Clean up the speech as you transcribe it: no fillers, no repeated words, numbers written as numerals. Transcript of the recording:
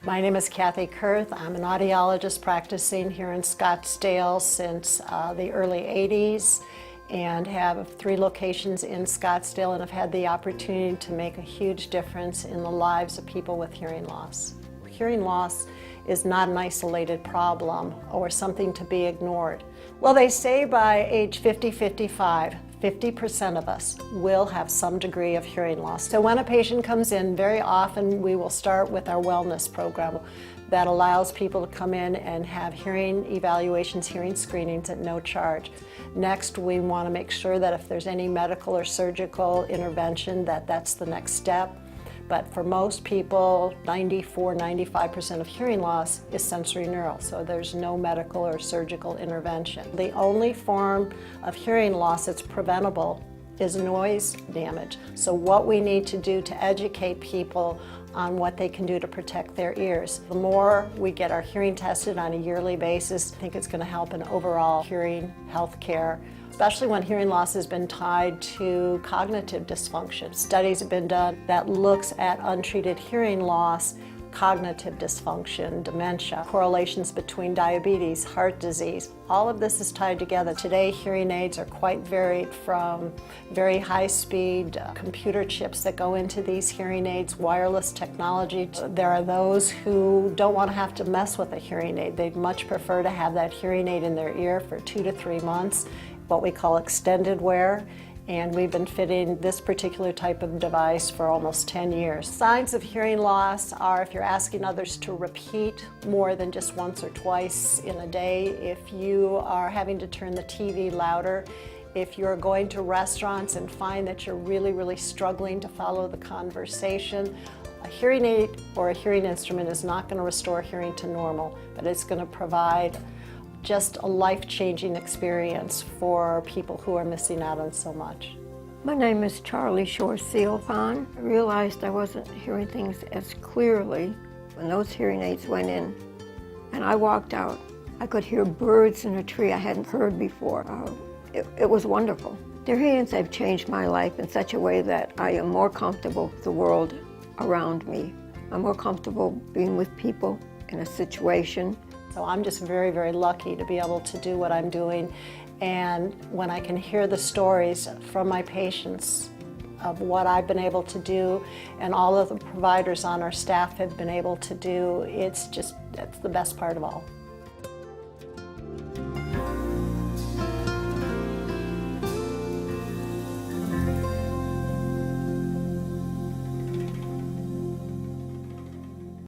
My name is Kathy Kurth. I'm an audiologist practicing here in Scottsdale since the early 80s and have 3 locations in Scottsdale, and have had the opportunity to make a huge difference in the lives of people with hearing loss. Hearing loss is not an isolated problem or something to be ignored. Well, they say by age 50, 55, 50% of us will have some degree of hearing loss. So when a patient comes in, very often we will start with our wellness program that allows people to come in and have hearing evaluations, hearing screenings at no charge. Next, we want to make sure that if there's any medical or surgical intervention, that's the next step. But for most people, 94–95% of hearing loss is sensory neural, so there's no medical or surgical intervention. The only form of hearing loss that's preventable is noise damage. So what we need to do to educate people on what they can do to protect their ears. The more we get our hearing tested on a yearly basis, I think it's going to help in overall hearing health care, especially when hearing loss has been tied to cognitive dysfunction. Studies have been done that looks at untreated hearing loss, cognitive dysfunction, dementia, correlations between diabetes, heart disease. All of this is tied together. Today, hearing aids are quite varied, from very high-speed computer chips that go into these hearing aids, wireless technology. There are those who don't want to have to mess with a hearing aid. They'd much prefer to have that hearing aid in their ear for 2 to 3 months, what we call extended wear. And we've been fitting this particular type of device for almost 10 years. Signs of hearing loss are if you're asking others to repeat more than just once or twice in a day, if you are having to turn the TV louder, if you're going to restaurants and find that you're really struggling to follow the conversation. A hearing aid or a hearing instrument is not going to restore hearing to normal, but it's going to provide just a life-changing experience for people who are missing out on so much. My name is Charlie Shore-Sealthon. I realized I wasn't hearing things as clearly when those hearing aids went in, and I walked out. I could hear birds in a tree I hadn't heard before. It was wonderful. The hearing aids have changed my life in such a way that I am more comfortable with the world around me. I'm more comfortable being with people in a situation. So I'm just very lucky to be able to do what I'm doing, and when I can hear the stories from my patients of what I've been able to do and all of the providers on our staff have been able to do, that's the best part of all.